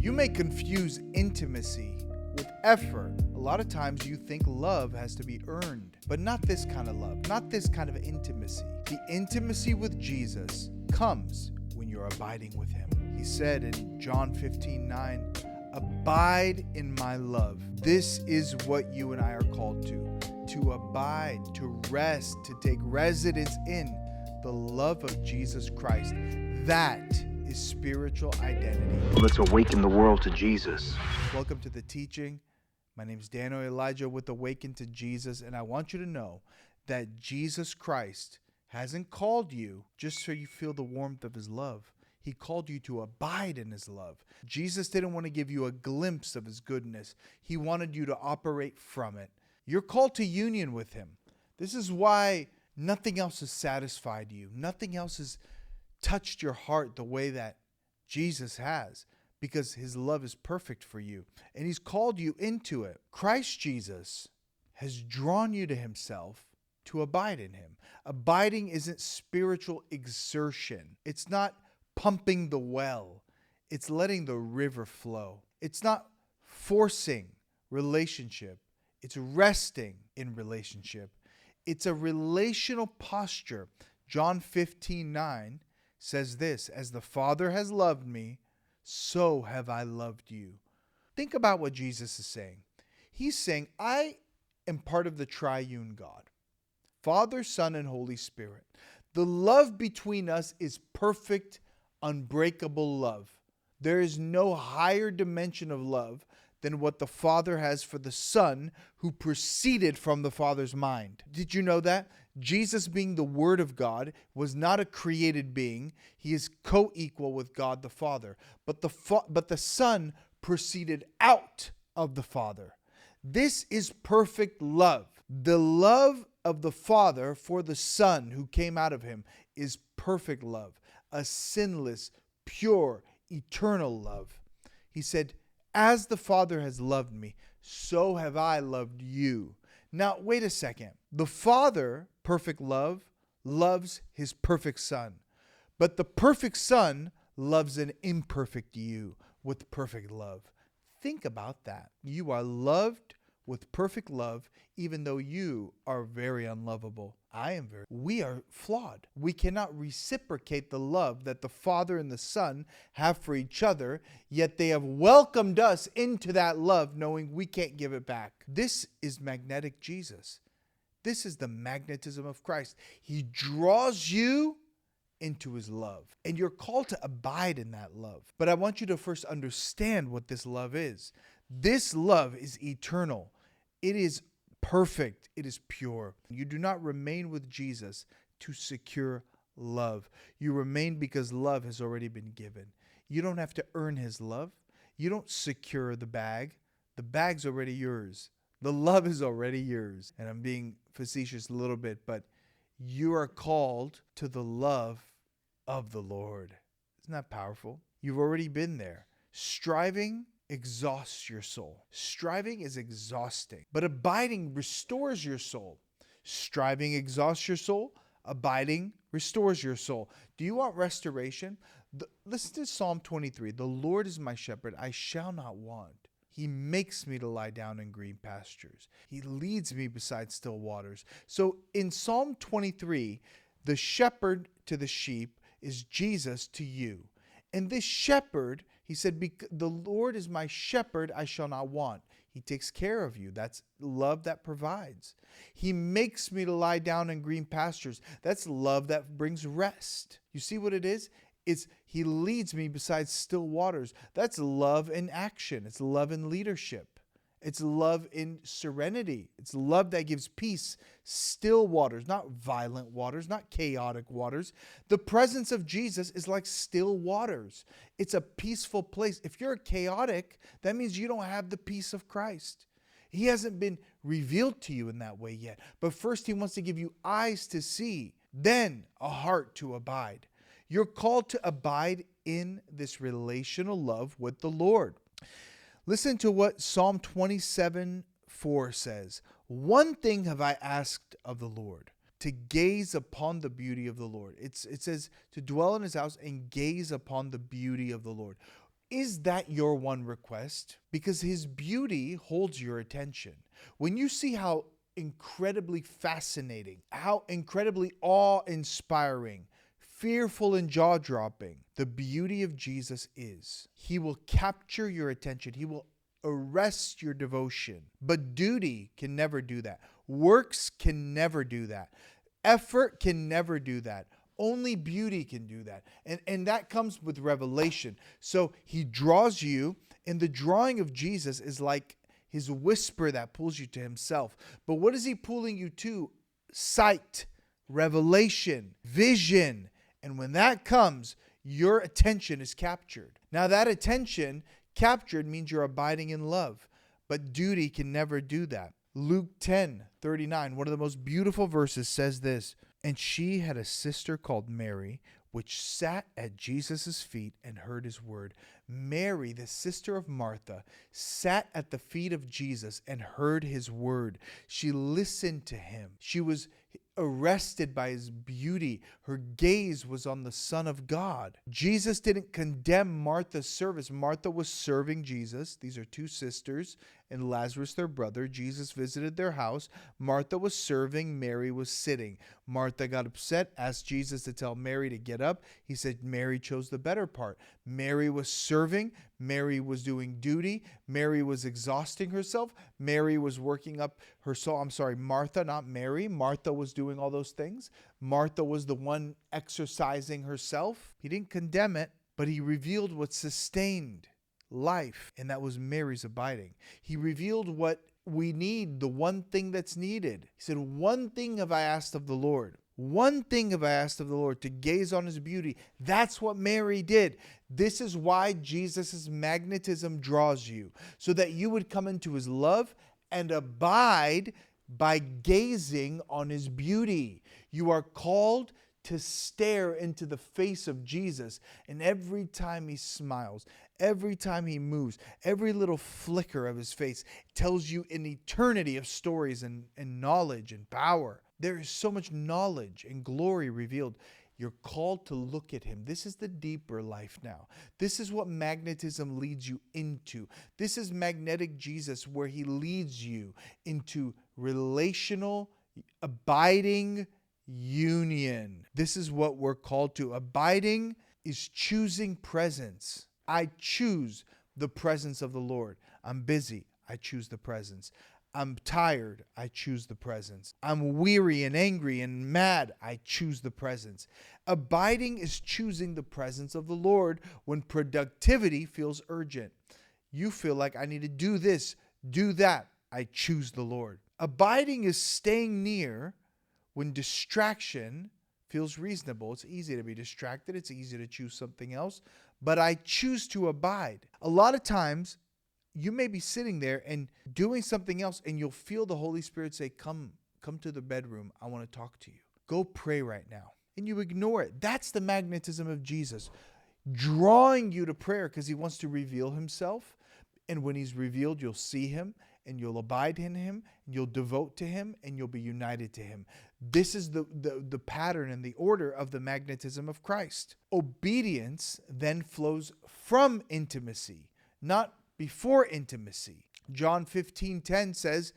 You may confuse intimacy with effort. A lot of times you think love has to be earned, but not this kind of love, not this kind of intimacy. The intimacy with Jesus comes when you're abiding with him. He said in John 15:9, abide in my love. This is what you and I are called to abide, to rest, to take residence in the love of Jesus Christ. That is spiritual identity. Let's awaken the world to Jesus. Welcome to the teaching. My name is Daniel Elijah with Awaken to Jesus, and I want you to know that Jesus Christ hasn't called you just so you feel the warmth of his love. He called you to abide in his love. Jesus didn't want to give you a glimpse of his goodness. He wanted you to operate from it. You're called to union with him. This is why nothing else has satisfied you. Nothing else has touched your heart the way that Jesus has, because his love is perfect for you and he's called you into it. Christ Jesus has drawn you to himself to abide in him. Abiding isn't spiritual exertion. It's not pumping the well. It's letting the river flow. It's not forcing relationship. It's resting in relationship. It's a relational posture. John 15:9 says this, as the Father has loved me, so have I loved you. Think about what Jesus is saying. He's saying, I am part of the triune God, Father, Son, and Holy Spirit. The love between us is perfect, unbreakable love. There is no higher dimension of love than what the Father has for the Son, who proceeded from the Father's mind. Did you know that? Jesus, being the Word of God, was not a created being. He is co-equal with God the Father. But the Son proceeded out of the Father. This is perfect love. The love of the Father for the Son who came out of him is perfect love, a sinless, pure, eternal love. He said, as the Father has loved me, so have I loved you. Now, wait a second. The Father, perfect love, loves his perfect Son. But the perfect Son loves an imperfect you with perfect love. Think about that. You are loved with perfect love, even though you are very unlovable. We are flawed. We cannot reciprocate the love that the Father and the Son have for each other, yet they have welcomed us into that love, knowing we can't give it back. This is magnetic Jesus. This is the magnetism of Christ. He draws you into his love, and you're called to abide in that love. But I want you to first understand what this love is. This love is eternal. It is perfect. It is pure. You do not remain with Jesus to secure love. You remain because love has already been given. You don't have to earn his love. You don't secure the bag. The bag's already yours. The love is already yours. And I'm being facetious a little bit, but you are called to the love of the Lord. Isn't that powerful? You've already been there. Striving exhausts your soul. Striving is exhausting, but abiding restores your soul. Striving exhausts your soul. Abiding restores your soul. Do you want restoration? Listen to Psalm 23. The Lord is my shepherd. I shall not want. He makes me to lie down in green pastures. He leads me beside still waters. So in Psalm 23, the shepherd to the sheep is Jesus to you. And this shepherd, he said, the Lord is my shepherd, I shall not want. He takes care of you. That's love that provides. He makes me to lie down in green pastures. That's love that brings rest. You see what it is? He leads me beside still waters. That's love in action. It's love in leadership. It's love in serenity. It's love that gives peace. Still waters, not violent waters, not chaotic waters. The presence of Jesus is like still waters. It's a peaceful place. If you're chaotic, that means you don't have the peace of Christ. He hasn't been revealed to you in that way yet. But first, he wants to give you eyes to see, then a heart to abide. You're called to abide in this relational love with the Lord. Listen to what Psalm 27:4 says. One thing have I asked of the Lord, to gaze upon the beauty of the Lord. It says to dwell in his house and gaze upon the beauty of the Lord. Is that your one request? Because his beauty holds your attention. When you see how incredibly fascinating, how incredibly awe-inspiring, fearful and jaw-dropping the beauty of Jesus is, he will capture your attention. He will arrest your devotion. But duty can never do that. Works can never do that. Effort can never do that. Only beauty can do that. And that comes with revelation. So he draws you, and the drawing of Jesus is like his whisper that pulls you to himself. But what is he pulling you to? Sight, revelation, vision. And when that comes, your attention is captured. Now that attention captured means you're abiding in love. But duty can never do that. Luke 10:39, one of the most beautiful verses, says this, "And she had a sister called Mary, which sat at Jesus' feet and heard his word." Mary, the sister of Martha, sat at the feet of Jesus and heard his word. She listened to him. She was arrested by his beauty. Her gaze was on the Son of God. Jesus didn't condemn Martha's service. Martha was serving Jesus. These are two sisters and Lazarus, their brother. Jesus visited their house. Martha was serving. Mary was sitting. Martha got upset, asked Jesus to tell Mary to get up. He said Mary chose the better part. Mary was serving. Mary was doing duty. Mary was exhausting herself. Mary was working up her soul. Martha, not Mary. Martha was doing all those things. Martha was the one exercising herself. He didn't condemn it, but he revealed what sustained life, and that was Mary's abiding. He revealed what we need, the one thing that's needed. He said, "One thing have I asked of the Lord. One thing have I asked of the Lord, to gaze on his beauty." That's what Mary did. This is why Jesus' magnetism draws you, so that you would come into his love and abide by gazing on his beauty. You are called to stare into the face of Jesus, and every time he smiles, every time he moves, every little flicker of his face tells you an eternity of stories and knowledge and power. There is so much knowledge and glory revealed. You're called to look at him. This is the deeper life now. This is what magnetism leads you into. This is magnetic Jesus, where he leads you into relational, abiding union. This is what we're called to. Abiding is choosing presence. I choose the presence of the Lord. I'm busy. I choose the presence. I'm tired. I choose the presence. I'm weary and angry and mad. I choose the presence. Abiding is choosing the presence of the Lord when productivity feels urgent. You feel like I need to do this, do that. I choose the Lord. Abiding is staying near when distraction feels reasonable. It's easy to be distracted. It's easy to choose something else. But I choose to abide. A lot of times, you may be sitting there and doing something else, and you'll feel the Holy Spirit say, come to the bedroom. I want to talk to you. Go pray right now. And you ignore it. That's the magnetism of Jesus, drawing you to prayer because he wants to reveal himself. And when he's revealed, you'll see him, and you'll abide in him, and you'll devote to him, and you'll be united to him. This is the pattern and the order of the magnetism of Christ. Obedience then flows from intimacy, not before intimacy. John 15:10 says,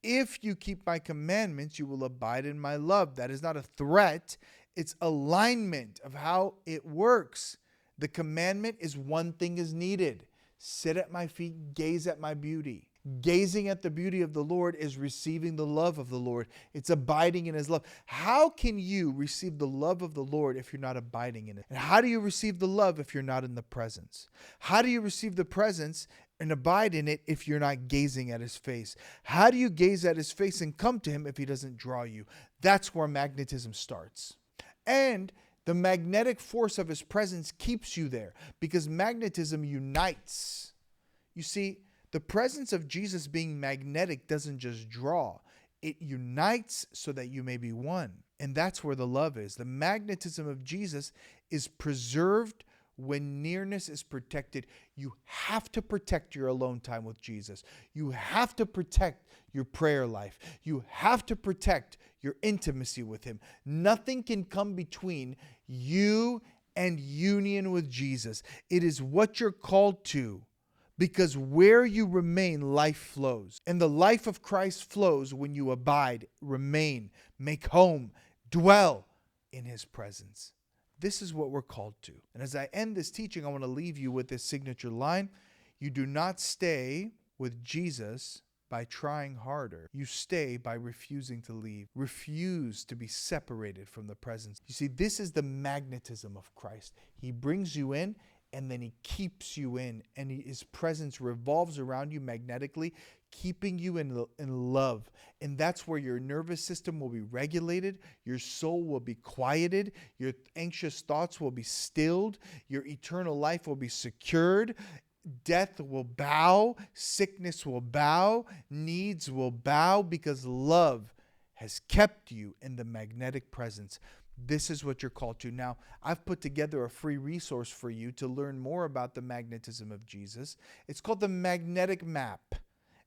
"If you keep my commandments, you will abide in my love." That is not a threat. It's alignment of how it works. The commandment is one thing is needed. Sit at my feet, gaze at my beauty. Gazing at the beauty of the Lord is receiving the love of the Lord. It's abiding in his love. How can you receive the love of the Lord if you're not abiding in it? And how do you receive the love if you're not in the presence? How do you receive the presence and abide in it if you're not gazing at his face? How do you gaze at his face and come to him if he doesn't draw you? That's where magnetism starts. And the magnetic force of his presence keeps you there because magnetism unites. You see, the presence of Jesus being magnetic doesn't just draw. It unites so that you may be one. And that's where the love is. The magnetism of Jesus is preserved when nearness is protected. You have to protect your alone time with Jesus. You have to protect your prayer life. You have to protect your intimacy with him. Nothing can come between you and union with Jesus. It is what you're called to, because where you remain, life flows. And the life of Christ flows when you abide, remain, make home, dwell in his presence. This is what we're called to. And as I end this teaching, I want to leave you with this signature line. You do not stay with Jesus by trying harder. You stay by refusing to leave. Refuse to be separated from the presence. You see, this is the magnetism of Christ. He brings you in, and then he keeps you in, and his presence revolves around you magnetically, keeping you in love. And that's where your nervous system will be regulated, your soul will be quieted, your anxious thoughts will be stilled, your eternal life will be secured. Death will bow, sickness will bow, needs will bow, because love has kept you in the magnetic presence. This is what you're called to. Now, I've put together a free resource for you to learn more about the magnetism of Jesus. It's called the Magnetic Map,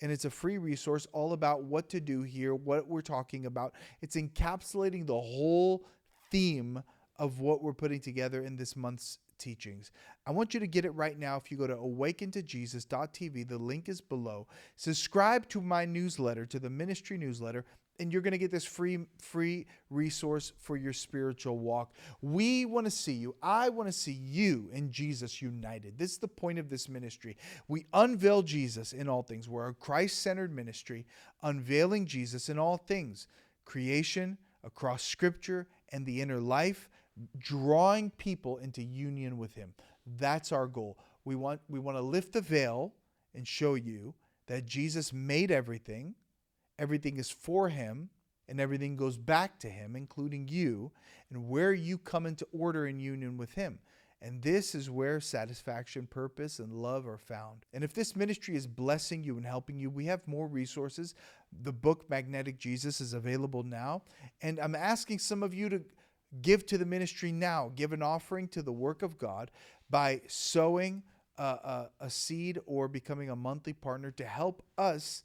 and it's a free resource all about what to do here, what we're talking about. It's encapsulating the whole theme of what we're putting together in this month's teachings. I want you to get it right now. If you go to awakentojesus.tv, the link is below. Subscribe to my newsletter, to the ministry newsletter, and you're going to get this free resource for your spiritual walk. We want to see you. I want to see you and Jesus united. This is the point of this ministry. We unveil Jesus in all things. We're a Christ-centered ministry, unveiling Jesus in all things. Creation, across Scripture, and the inner life, drawing people into union with him. That's our goal. We want to lift the veil and show you that Jesus made everything. Everything is for him, and everything goes back to him, including you, and where you come into order and union with him. And this is where satisfaction, purpose, and love are found. And if this ministry is blessing you and helping you, we have more resources. The book Magnetic Jesus is available now. And I'm asking some of you to give to the ministry now. Give an offering to the work of God by sowing a seed or becoming a monthly partner to help us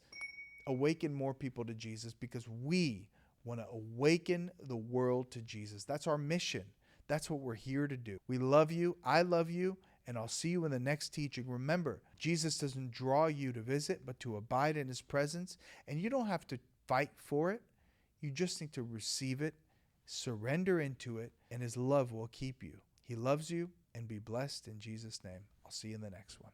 awaken more people to Jesus, because we want to awaken the world to Jesus. That's our mission. That's what we're here to do. We love you. I love you. And I'll see you in the next teaching. Remember, Jesus doesn't draw you to visit, but to abide in his presence. And you don't have to fight for it. You just need to receive it, surrender into it, and his love will keep you. He loves you, and be blessed in Jesus' name. I'll see you in the next one.